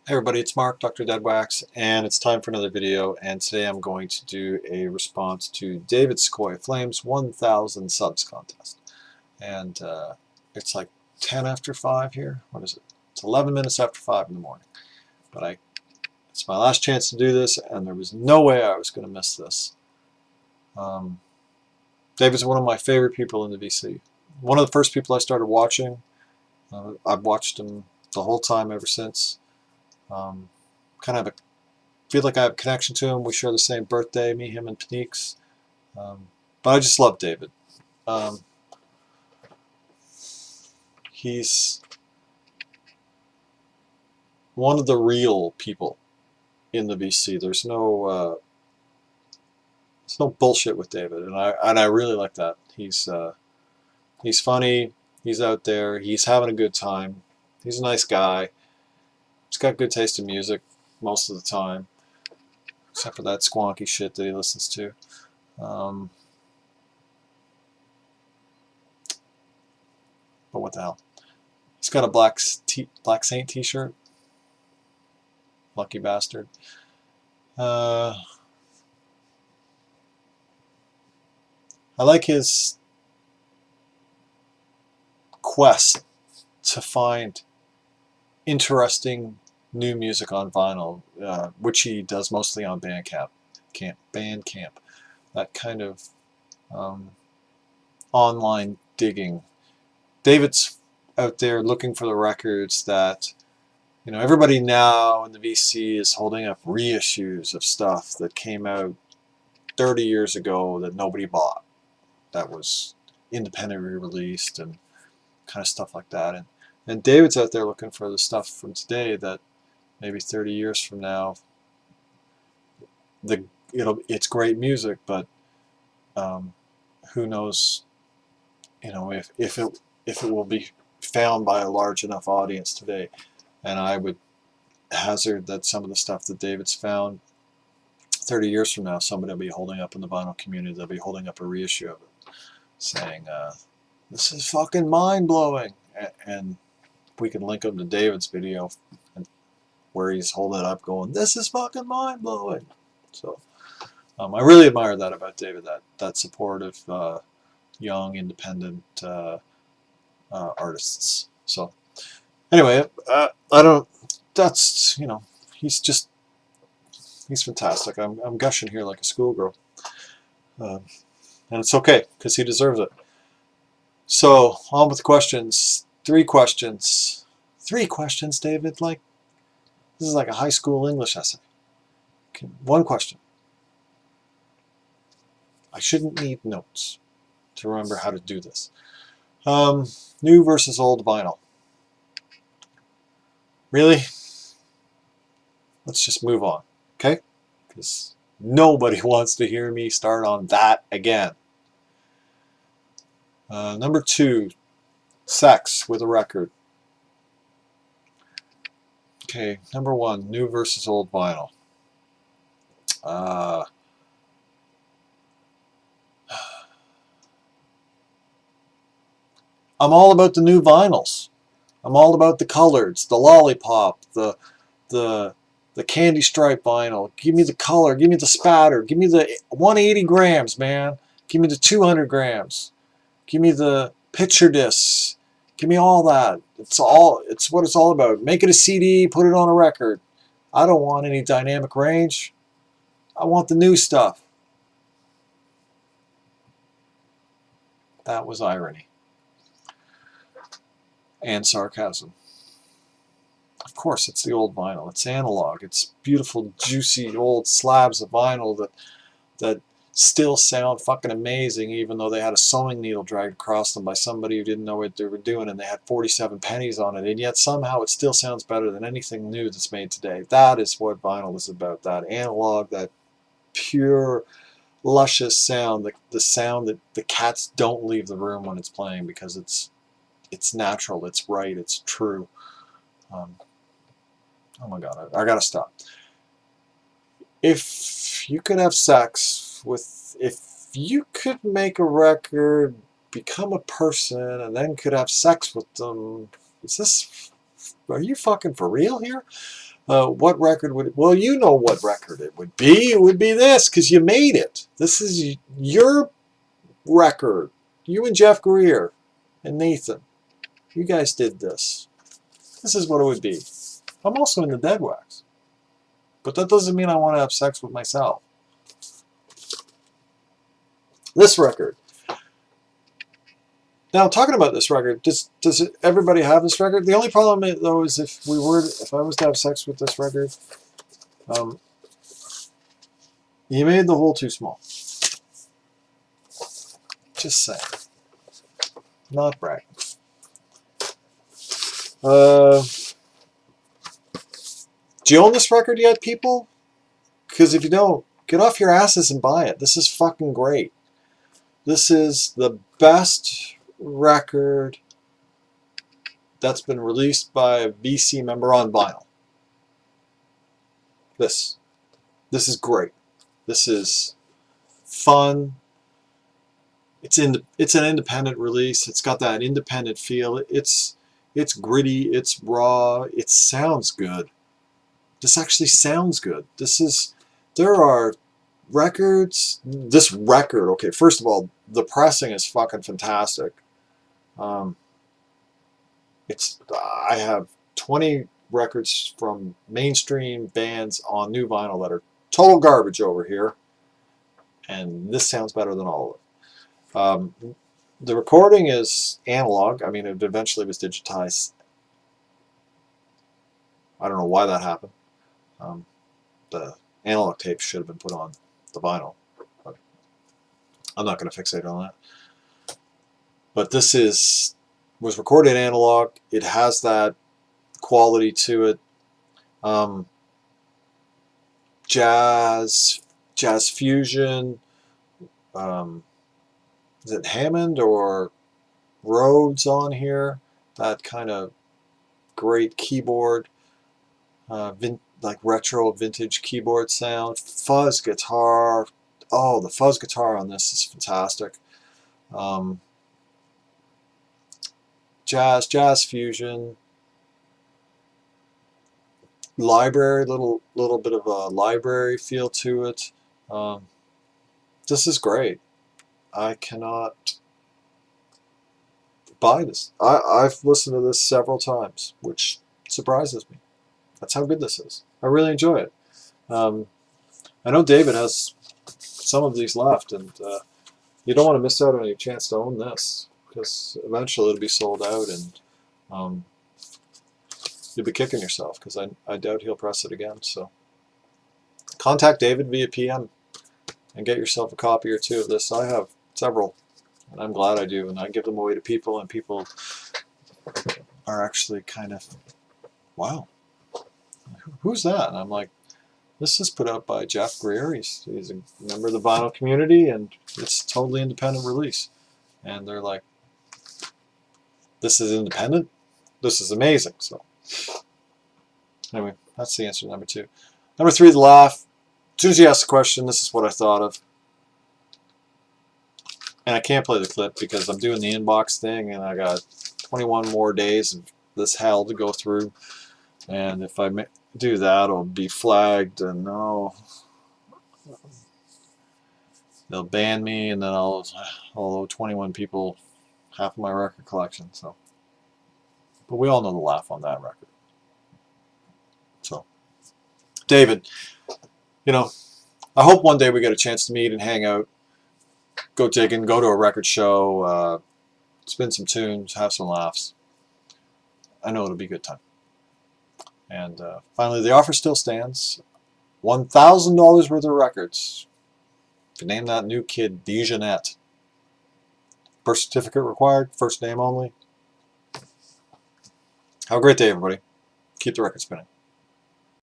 Hey everybody, it's Mark, DoctorDeadwax, and it's time for another video, and today I'm going to do a response to David Sequoia Flame's 1,000 subs contest. And it's like 10 after 5 here. What is it? It's 11 minutes after 5 in the morning. But it's my last chance to do this, and there was no way I was going to miss this. David's one of my favorite people in the VC. One of the first people I started watching. I've watched him the whole time ever since. Kind of feel like I have a connection to him. We share the same birthday, me, him, and Panique's. But I just love David. He's one of the real people in the VC. There's no bullshit with David, and I really like that. He's funny. He's out there. He's having a good time. He's a nice guy. He's got good taste in music most of the time, except for that squonky shit that he listens to. But what the hell? He's got a Black Saint t-shirt. Lucky bastard. I like his quest to find interesting new music on vinyl, which he does mostly on Bandcamp. That kind of online digging. David's out there looking for the records that, you know, everybody now in the VC is holding up reissues of stuff that came out 30 years ago that nobody bought, that was independently released and kind of stuff like that. And David's out there looking for the stuff from today that maybe 30 years from now, it's great music, but who knows, you know, if it will be found by a large enough audience today. And I would hazard that some of the stuff that David's found 30 years from now, somebody will be holding up in the vinyl community. They'll be holding up a reissue of it, saying, "This is fucking mind blowing," and we can link them to David's video where he's holding it up going, "This is fucking mind-blowing." So I really admire that about David, that support of young, independent artists. So anyway, that's, you know, he's fantastic. I'm gushing here like a schoolgirl. And it's okay, because he deserves it. So on with the questions. Three questions, David. Like, this is like a high school English essay. Okay, one question. I shouldn't need notes to remember how to do this. New versus old vinyl. Really? Let's just move on, okay? Because nobody wants to hear me start on that again. Number 2, sex with a record. Okay, number 1, new versus old vinyl. I'm all about the new vinyls. I'm all about the colors, the lollipop, the candy stripe vinyl. Give me the color, give me the spatter, give me the 180 grams, man. Give me the 200 grams. Give me the picture discs. Give me all that. It's what it's all about. Make it a CD, put it on a record. I don't want any dynamic range. I want the new stuff. That was irony. And sarcasm. Of course, it's the old vinyl. It's analog. It's beautiful, juicy old slabs of vinyl that still sound fucking amazing, even though they had a sewing needle dragged across them by somebody who didn't know what they were doing, and they had 47 pennies on it, and yet somehow it still sounds better than anything new that's made today. That is what vinyl is about. That analog, that pure, luscious sound, the sound that the cats don't leave the room when it's playing, because it's natural, it's right, it's true. Oh my god, I gotta stop. If you could have sex with, if you could make a record, become a person, and then could have sex with them, are you fucking for real here? What record would it, well, you know what record it would be. It would be this, because you made it. This is your record. You and Jeff Greer and Nathan. You guys did this. This is what it would be. I'm also into Deadwax. But that doesn't mean I want to have sex with myself. This record. Now, talking about this record, does everybody have this record? The only problem, though, is if I was to have sex with this record, you made the hole too small. Just saying. Not bragging. Do you own this record yet, people? Because if you don't, get off your asses and buy it. This is fucking great. This is the best record that's been released by a BC member on vinyl. This is great. This is fun. It's an independent release. It's got that independent feel. It's gritty. It's raw. It sounds good. This actually sounds good. There are records. This record, okay, first of all, the pressing is fucking fantastic. I have 20 records from mainstream bands on new vinyl that are total garbage over here, and this sounds better than all of it. The recording is analog. I mean, it eventually was digitized. I don't know why that happened. The analog tape should have been put on the vinyl, but I'm not going to fixate on that. But this was recorded analog. It has that quality to it. Jazz fusion. Is it Hammond or Rhodes on here? That kind of great keyboard, like retro vintage keyboard sound. Fuzz guitar. Oh, the fuzz guitar on this is fantastic. Jazz fusion. Library, little bit of a library feel to it. This is great. I cannot buy this. I've listened to this several times, which surprises me. That's how good this is. I really enjoy it. I know David has some of these left, and you don't want to miss out on any chance to own this, because eventually it'll be sold out, and you'll be kicking yourself, because I doubt he'll press it again. So contact David via PM and get yourself a copy or two of this. I have several, and I'm glad I do, and I give them away to people, and people are actually kind of, wow, who's that? And I'm like, this is put out by Jeff Greer. He's a member of the vinyl community, and it's totally independent release. And they're like, this is independent? This is amazing. So anyway, that's the answer to number 2. Number 3, the laugh. As soon as you ask the question, this is what I thought of. And I can't play the clip because I'm doing the inbox thing, and I got 21 more days of this hell to go through. And if I do that, I'll be flagged, and no, they'll ban me, and then I'll owe 21 people half of my record collection. So, but we all know the laugh on that record. So, David, you know, I hope one day we get a chance to meet and hang out, go digging, go to a record show, spin some tunes, have some laughs. I know it'll be a good time. And finally, the offer still stands. $1,000 worth of records. You name that new kid Dejanette. Birth certificate required, first name only. Have a great day, everybody. Keep the record spinning.